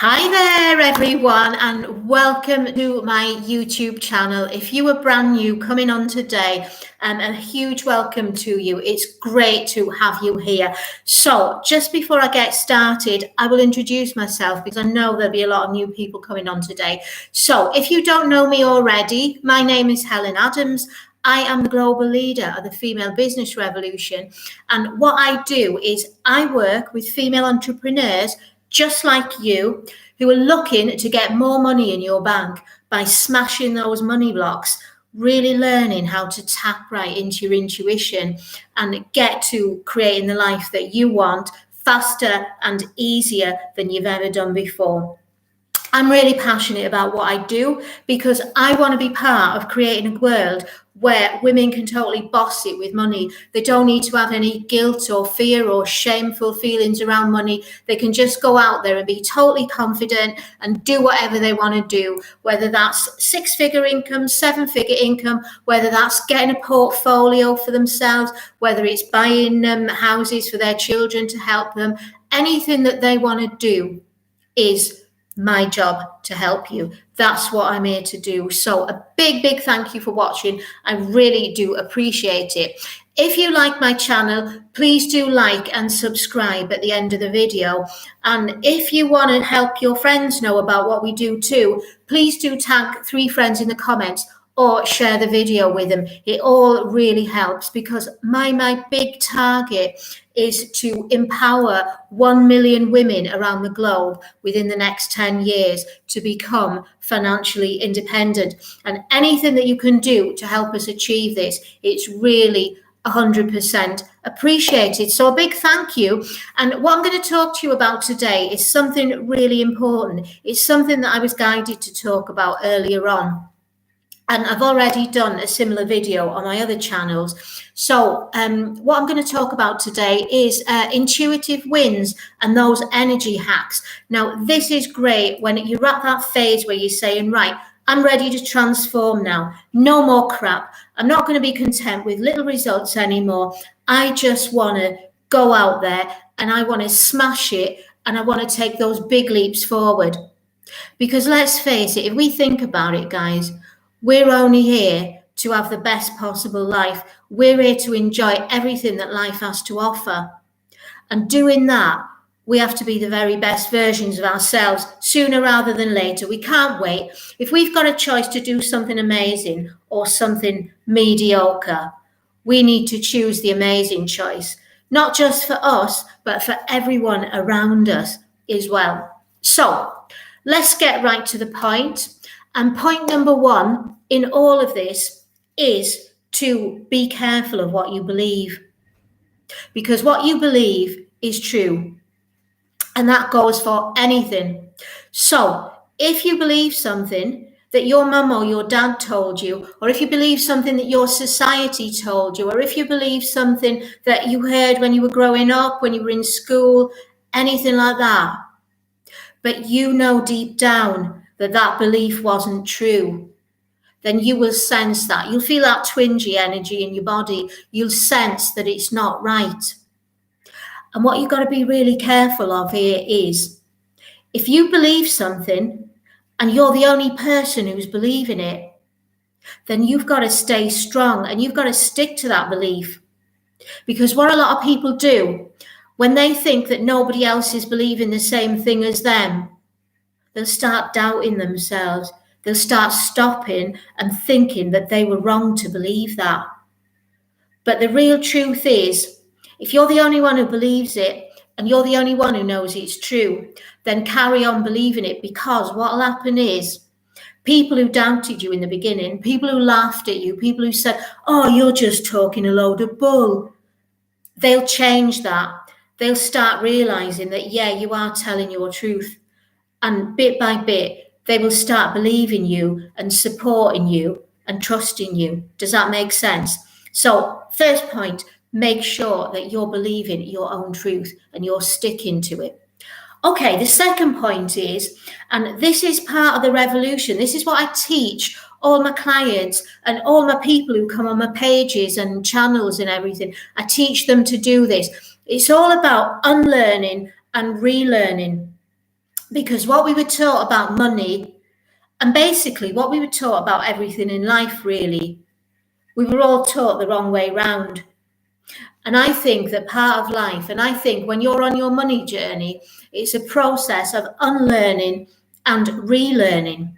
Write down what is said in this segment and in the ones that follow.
Hi there, everyone, and welcome to my YouTube channel. If you are brand new coming on today, a huge welcome to you. It's great to have you here. So just before I get started, I will introduce myself because I know there'll be a lot of new people coming on today. So if you don't know me already, my name is Helen Adams. I am the global leader of the Female Business Revolution. And what I do is I work with female entrepreneurs just like you, who are looking to get more money in your bank by smashing those money blocks, really learning how to tap right into your intuition and get to creating the life that you want faster and easier than you've ever done before. I'm really passionate about what I do because I want to be part of creating a world where women can totally boss it with money. They don't need to have any guilt or fear or shameful feelings around money. They can just go out there and be totally confident and do whatever they want to do, whether that's six-figure income, seven-figure income, whether that's getting a portfolio for themselves, whether it's buying houses for their children to help them. Anything that they want to do is my job to help you. That's what I'm here to do. So a big thank you for watching. I really do appreciate it. If you like my channel, please do like and subscribe at the end of the video. And if you want to help your friends know about what we do too, please do tag 3 friends in the comments or share the video with them. It all really helps because my big target is to empower 1 million women around the globe within the next 10 years to become financially independent. And anything that you can do to help us achieve this, it's really 100% appreciated. So a big thank you. And what I'm going to talk to you about today is something really important. It's something that I was guided to talk about earlier on. And I've already done a similar video on my other channels. So what I'm going to talk about today is intuitive wins and those energy hacks. Now, this is great when you're at that phase where you're saying, right, I'm ready to transform now. No more crap. I'm not going to be content with little results anymore. I just want to go out there and I want to smash it and I want to take those big leaps forward. Because let's face it, if we think about it, guys, we're only here to have the best possible life. We're here to enjoy everything that life has to offer. And doing that, we have to be the very best versions of ourselves sooner rather than later. We can't wait. If we've got a choice to do something amazing or something mediocre, we need to choose the amazing choice, not just for us, but for everyone around us as well. So let's get right to the point. And point number 1 in all of this is to be careful of what you believe, because what you believe is true, and that goes for anything. So if you believe something that your mum or your dad told you, or if you believe something that your society told you, or if you believe something that you heard when you were growing up, when you were in school, anything like that, but you know deep down that belief wasn't true, then you will sense that. You'll feel that twingy energy in your body. You'll sense that it's not right. And what you've got to be really careful of here is, if you believe something and you're the only person who's believing it, then you've got to stay strong and you've got to stick to that belief. Because what a lot of people do, when they think that nobody else is believing the same thing as them, they'll start doubting themselves. They'll start stopping and thinking that they were wrong to believe that. But the real truth is, if you're the only one who believes it and you're the only one who knows it's true, then carry on believing it, because what will happen is people who doubted you in the beginning, people who laughed at you, people who said, oh, you're just talking a load of bull, they'll change that. They'll start realizing that, yeah, you are telling your truth. And bit by bit, they will start believing you and supporting you and trusting you. Does that make sense? So first point, make sure that you're believing your own truth and you're sticking to it. Okay, the second point is, and this is part of the revolution, this is what I teach all my clients and all my people who come on my pages and channels and everything. I teach them to do this. It's all about unlearning and relearning. Because what we were taught about money, and basically what we were taught about everything in life, really, we were all taught the wrong way round. And I think that part of life, and I think when you're on your money journey, it's a process of unlearning and relearning.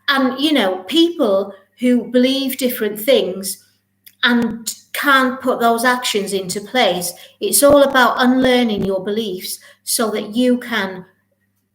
And, you know, people who believe different things and can't put those actions into place, it's all about unlearning your beliefs so that you can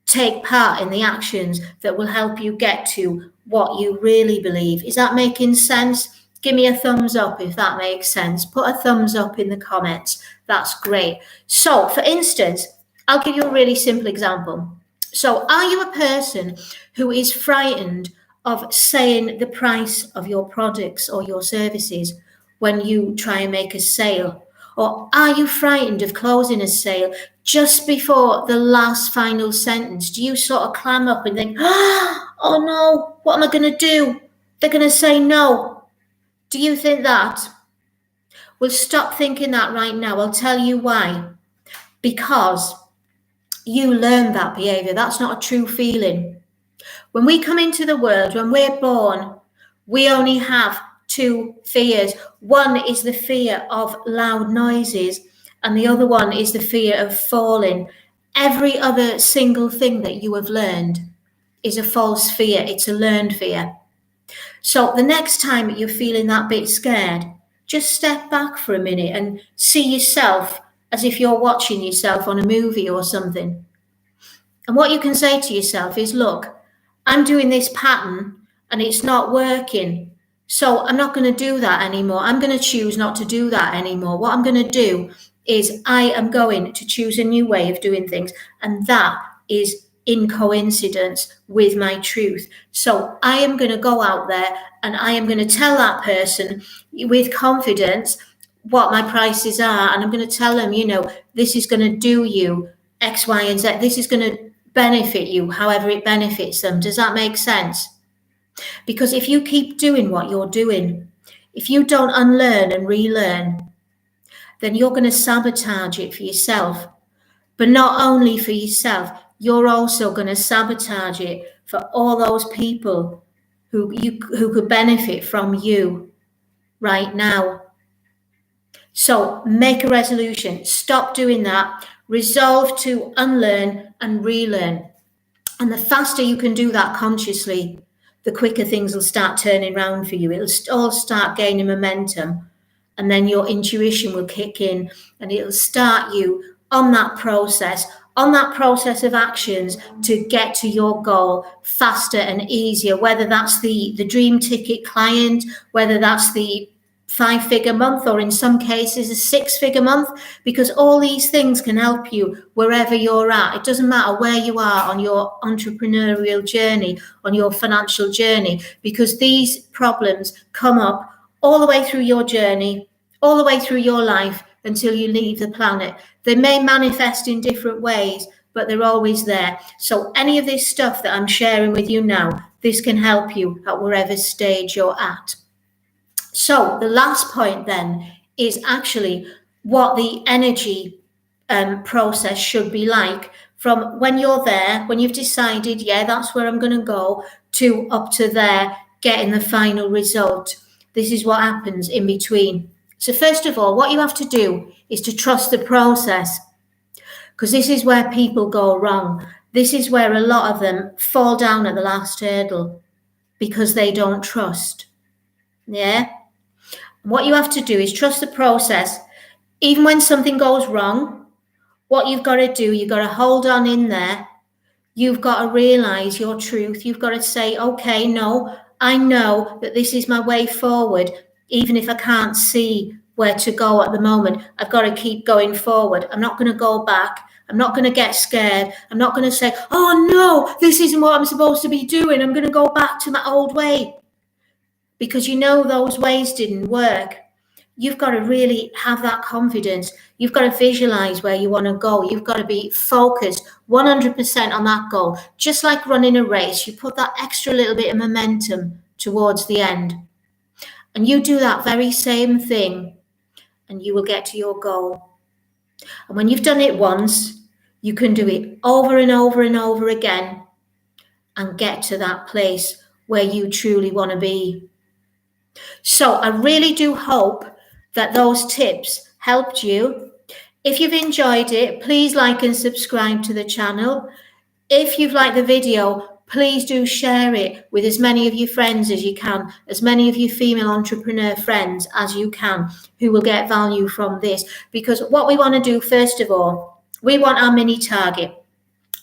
take part in the actions that will help you get to what you really believe. Is that making sense? Give me a thumbs up if that makes sense. Put a thumbs up in the comments. That's great. So, for instance, I'll give you a really simple example. So, are you a person who is frightened of saying the price of your products or your services when you try and make a sale? Or are you frightened of closing a sale just before the last final sentence? Do you sort of clam up and think, oh no, what am I going to do? They're going to say no. Do you think that? Well, stop thinking that right now. I'll tell you why. Because you learn that behavior. That's not a true feeling. When we come into the world, when we're born, we only have two fears. One is the fear of loud noises, and the other one is the fear of falling. Every other single thing that you have learned is a false fear. It's a learned fear. So the next time you're feeling that bit scared, just step back for a minute and see yourself as if you're watching yourself on a movie or something. And what you can say to yourself is, look, I'm doing this pattern and it's not working. So I'm not going to do that anymore. I'm going to choose not to do that anymore. What I'm going to do is I am going to choose a new way of doing things. And that is in coincidence with my truth. So I am going to go out there and I am going to tell that person with confidence what my prices are. And I'm going to tell them, you know, this is going to do you X, Y, and Z. This is going to benefit you however it benefits them. Does that make sense? Because if you keep doing what you're doing, if you don't unlearn and relearn, then you're going to sabotage it for yourself. But not only for yourself, you're also going to sabotage it for all those people who could benefit from you right now. So make a resolution. Stop doing that. Resolve to unlearn and relearn. And the faster you can do that consciously, the quicker things will start turning around for you. It'll all start gaining momentum. And then your intuition will kick in and it'll start you on that process of actions to get to your goal faster and easier, whether that's the dream ticket client, whether that's the 5-figure month, or in some cases a 6-figure month, because all these things can help you wherever you're at. It doesn't matter where you are on your entrepreneurial journey, on your financial journey, because these problems come up all the way through your journey, all the way through your life until you leave the planet. They may manifest in different ways, but they're always there. So any of this stuff that I'm sharing with you now, this can help you at wherever stage you're at. So the last point then is actually what the energy process should be like from when you're there, when you've decided, yeah, that's where I'm going to go, to up to there, getting the final result. This is what happens in between. So first of all, what you have to do is to trust the process, because this is where people go wrong. This is where a lot of them fall down at the last hurdle because they don't trust. Yeah? What you have to do is trust the process. Even when something goes wrong, what you've got to do, you've got to hold on in there. You've got to realize your truth. You've got to say, okay, no, I know that this is my way forward. Even if I can't see where to go at the moment, I've got to keep going forward. I'm not going to go back. I'm not going to get scared. I'm not going to say, oh no, this isn't what I'm supposed to be doing. I'm going to go back to my old way. Because you know those ways didn't work. You've got to really have that confidence. You've got to visualize where you want to go. You've got to be focused 100% on that goal. Just like running a race, you put that extra little bit of momentum towards the end. And you do that very same thing, and you will get to your goal. And when you've done it once, You can do it over and over and over again and get to that place where you truly want to be. So I really do hope that those tips helped you. If you've enjoyed it, please like and subscribe to the channel. If you've liked the video, please do share it with as many of your friends as you can, as many of your female entrepreneur friends as you can, who will get value from this. Because what we want to do, first of all, we want our mini target.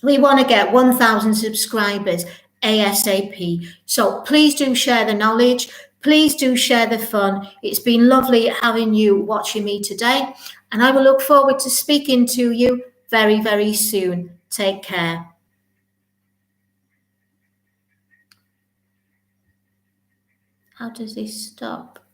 We want to get 1,000 subscribers ASAP. So please do share the knowledge. Please do share the fun. It's been lovely having you watching me today. And I will look forward to speaking to you very, very soon. Take care. How does this stop?